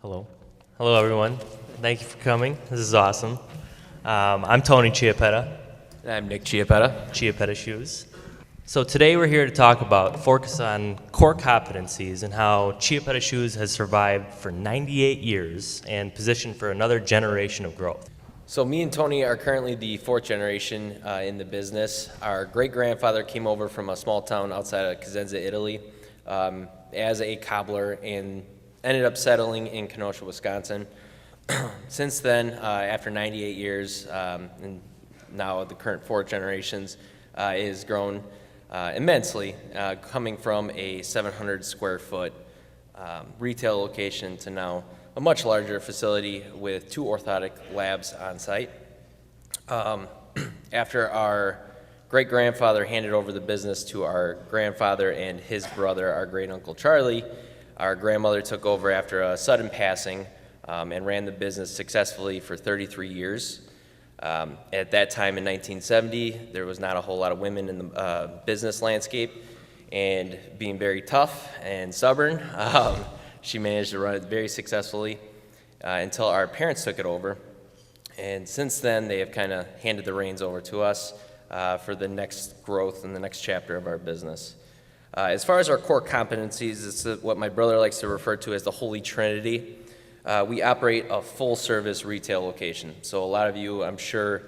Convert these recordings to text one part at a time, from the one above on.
Hello. Hello, everyone. Thank you for coming. This is awesome. I'm Tony Chiappetta, And I'm Nick Chiappetta. Chiappetta Shoes. So today we're here to talk about, focus on core competencies and how Chiappetta Shoes has survived for 98 years and positioned for another generation of growth. So me and Tony are currently the fourth generation in the business. Our great-grandfather came over from a small town outside of Cosenza, Italy, as a cobbler and ended up settling in Kenosha, Wisconsin. Since then, after 98 years, and now the current fourth generations, is grown immensely, coming from a 700 square foot retail location to now a much larger facility with 2 orthotic labs on site. After our great-grandfather handed over the business to our grandfather and his brother, our great-uncle Charlie, our grandmother took over after a sudden passing and ran the business successfully for 33 years. At that time in 1970, there was not a whole lot of women in the business landscape, and being very tough and stubborn, she managed to run it very successfully until our parents took it over. And since then, they have kind of handed the reins over to us for the next growth and the next chapter of our business. As far as our core competencies, it's what my brother likes to refer to as the Holy Trinity. We operate a full-service retail location. So a lot of you, I'm sure,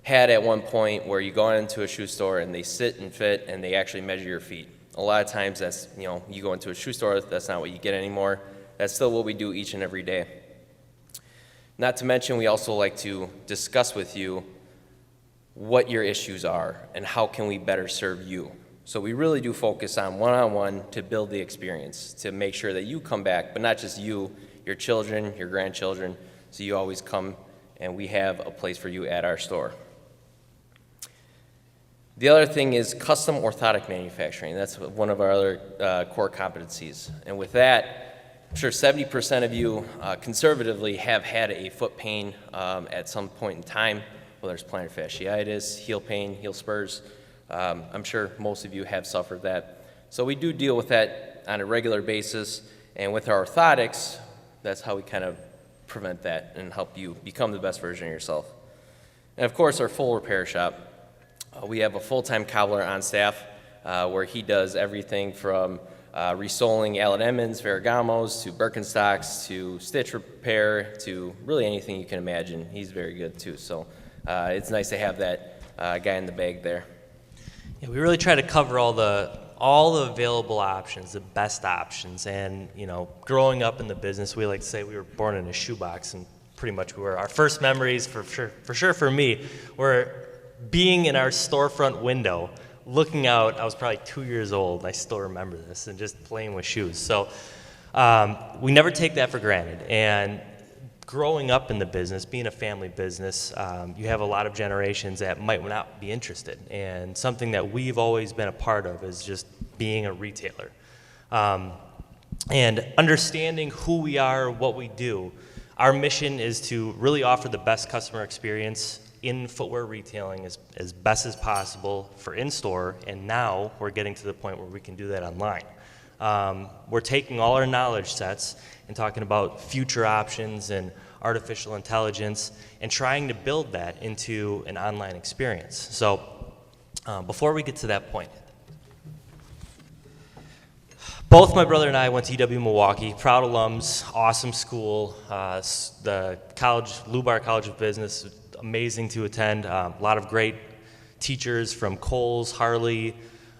had at one point where you go into a shoe store and they sit and fit and they actually measure your feet. A lot of times that's, you go into a shoe store, that's not what you get anymore. That's still what we do each and every day. Not to mention, we also like to discuss with you what your issues are and how can we better serve you. So we really do focus on one-on-one to build the experience, to make sure that you come back, but not just you, your children, your grandchildren, so you always come and we have a place for you at our store. The other thing is custom orthotic manufacturing. That's one of our other core competencies. And with that, I'm sure 70% of you conservatively have had a foot pain at some point in time, whether it's plantar fasciitis, heel pain, heel spurs. I'm sure most of you have suffered that. So we do deal with that on a regular basis, and with our orthotics, that's how we kind of prevent that and help you become the best version of yourself. And of course, our full repair shop. We have a full-time cobbler on staff where he does everything from resoling Allen Edmonds, Ferragamos, to Birkenstocks, to stitch repair, to really anything you can imagine. He's very good too, so it's nice to have that guy in the bag there. Yeah, we really try to cover all the available options, the best options. And growing up in the business, we like to say we were born in a shoebox, and pretty much we were. Our first memories, for sure for me, were being in our storefront window, looking out. I was probably 2 years old. I still remember this, and just playing with shoes. So we never take that for granted. And growing up in the business, being a family business, you have a lot of generations that might not be interested. And something that we've always been a part of is just being a retailer. And understanding who we are, what we do. Our mission is to really offer the best customer experience in footwear retailing as best as possible for in-store, and now we're getting to the point where we can do that online. We're taking all our knowledge sets and talking about future options and artificial intelligence and trying to build that into an online experience. So before we get to that point, both my brother and I went to UW Milwaukee, proud alums, awesome school, the college, Lubar College of Business, amazing to attend, a lot of great teachers from Kohl's, Harley,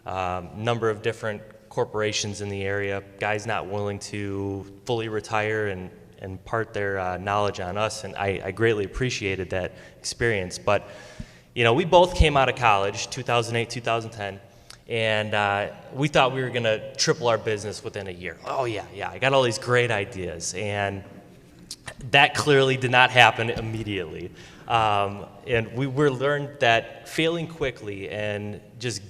number of different corporations in the area, guys not willing to fully retire and impart their knowledge on us, and I greatly appreciated that experience. But we both came out of college, 2008, 2010, and we thought we were going to triple our business within a year. Oh yeah, I got all these great ideas, and that clearly did not happen immediately. And we learned that failing quickly and just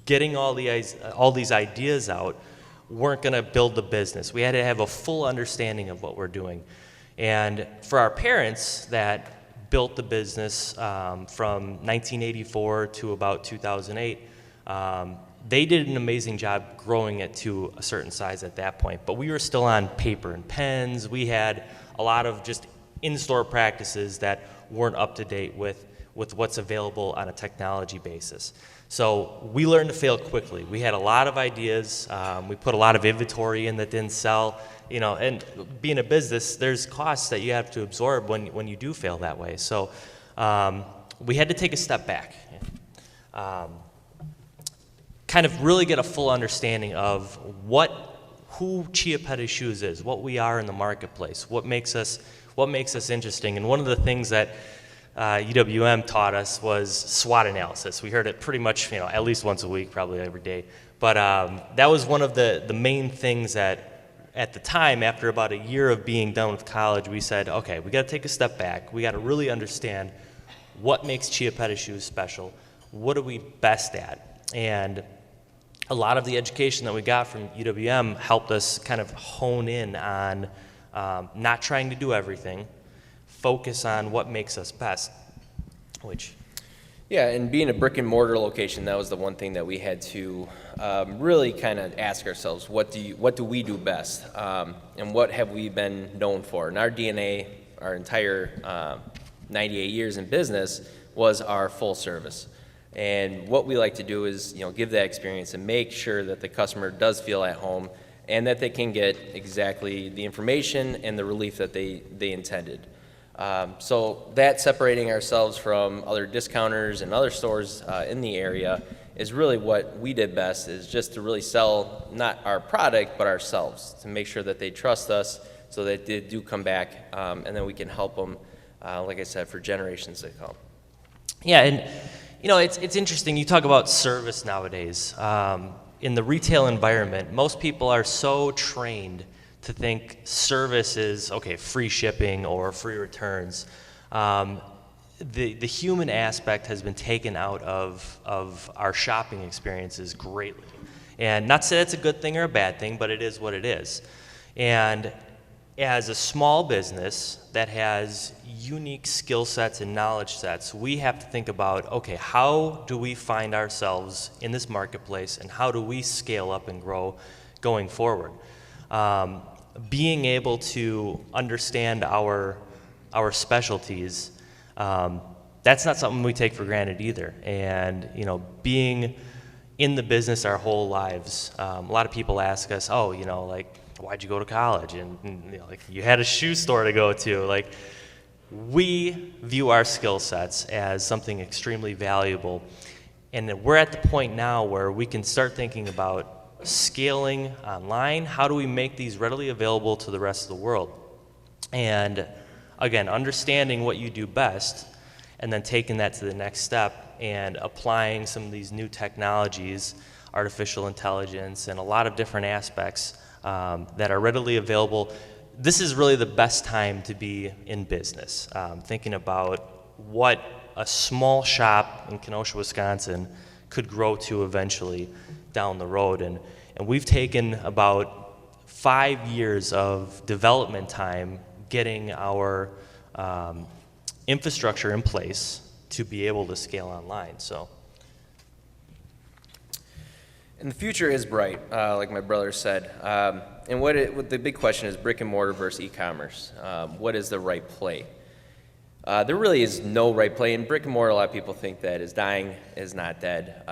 getting all these ideas out weren't going to build the business. We had to have a full understanding of what we're doing. And for our parents that built the business from 1984 to about 2008, They did an amazing job growing it to a certain size at that point, but we were still on paper and pens. We had a lot of just in-store practices that weren't up to date with what's available on a technology basis. So we learned to fail quickly. We had a lot of ideas. We put a lot of inventory in that didn't sell. And being a business, there's costs that you have to absorb when you do fail that way. So we had to take a step back. Kind of really get a full understanding of who Chiappetta Shoes is, what we are in the marketplace, what makes us interesting. And one of the things that UWM taught us was SWOT analysis. We heard it pretty much, at least once a week, probably every day. But that was one of the main things that, at the time, after about a year of being done with college, we said, okay, we got to take a step back. We got to really understand what makes Chiappetta Shoes special. What are we best at? And a lot of the education that we got from UWM helped us kind of hone in on not trying to do everything, focus on what makes us best, Yeah, and being a brick and mortar location, that was the one thing that we had to really kind of ask ourselves, what do we do best? And what have we been known for? And our DNA, our entire 98 years in business, was our full service. And what we like to do is, give that experience and make sure that the customer does feel at home and that they can get exactly the information and the relief that they intended. So that separating ourselves from other discounters and other stores in the area is really what we did best, is just to really sell not our product but ourselves, to make sure that they trust us so that they do come back, and then we can help them, like I said, for generations to come. Yeah, and it's interesting. You talk about service nowadays. In the retail environment, most people are so trained to think service is, okay, free shipping or free returns. The human aspect has been taken out of our shopping experiences greatly. And not to say that's a good thing or a bad thing, but it is what it is. And as a small business that has unique skill sets and knowledge sets, we have to think about, okay, how do we find ourselves in this marketplace and how do we scale up and grow going forward? Being able to understand our specialties, that's not something we take for granted either. And, being in the business our whole lives, a lot of people ask us, why'd you go to college? And you had a shoe store to go to. We view our skill sets as something extremely valuable. And we're at the point now where we can start thinking about scaling online. How do we make these readily available to the rest of the world? And again, understanding what you do best and then taking that to the next step and applying some of these new technologies, artificial intelligence, and a lot of different aspects that are readily available. This is really the best time to be in business, thinking about what a small shop in Kenosha, Wisconsin could grow to eventually down the road. And we've taken about 5 years of development time getting our infrastructure in place to be able to scale online. And the future is bright, like my brother said. And what the big question is, brick and mortar versus e-commerce. What is the right play? There really is no right play. In brick and mortar, a lot of people think that is dying, is not dead.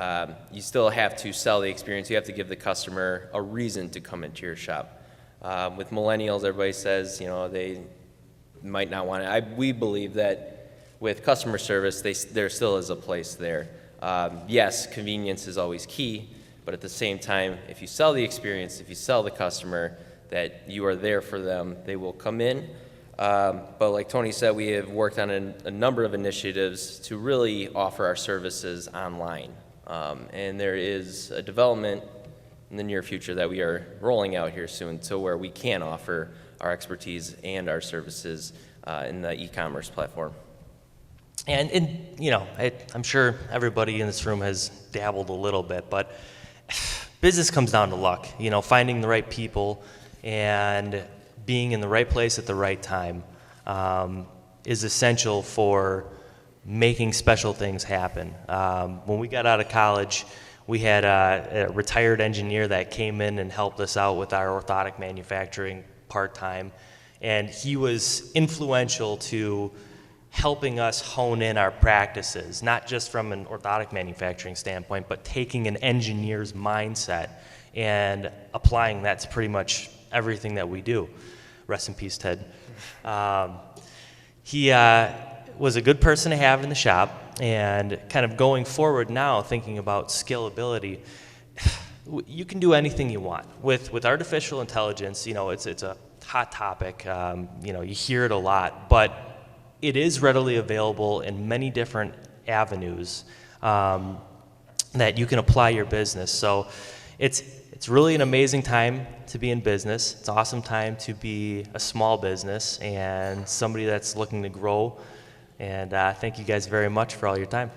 You still have to sell the experience. You have to give the customer a reason to come into your shop. With millennials, everybody says, they might not want it. We believe that with customer service, there still is a place there. Yes, convenience is always key. But at the same time, if you sell the experience, if you sell the customer that you are there for them, they will come in. But like Tony said, we have worked on a number of initiatives to really offer our services online. And there is a development in the near future that we are rolling out here soon to where we can offer our expertise and our services in the e-commerce platform. And I'm sure everybody in this room has dabbled a little bit, but business comes down to luck, finding the right people and being in the right place at the right time is essential for making special things happen. When we got out of college, We had a retired engineer that came in and helped us out with our orthotic manufacturing part-time, and he was influential to helping us hone in our practices, not just from an orthotic manufacturing standpoint, but taking an engineer's mindset and applying that to pretty much everything that we do. Rest in peace, Ted. He was a good person to have in the shop, and kind of going forward now, thinking about scalability, you can do anything you want. With artificial intelligence, it's a hot topic, you hear it a lot, but it is readily available in many different avenues that you can apply your business. So it's really an amazing time to be in business. It's an awesome time to be a small business and somebody that's looking to grow. And thank you guys very much for all your time.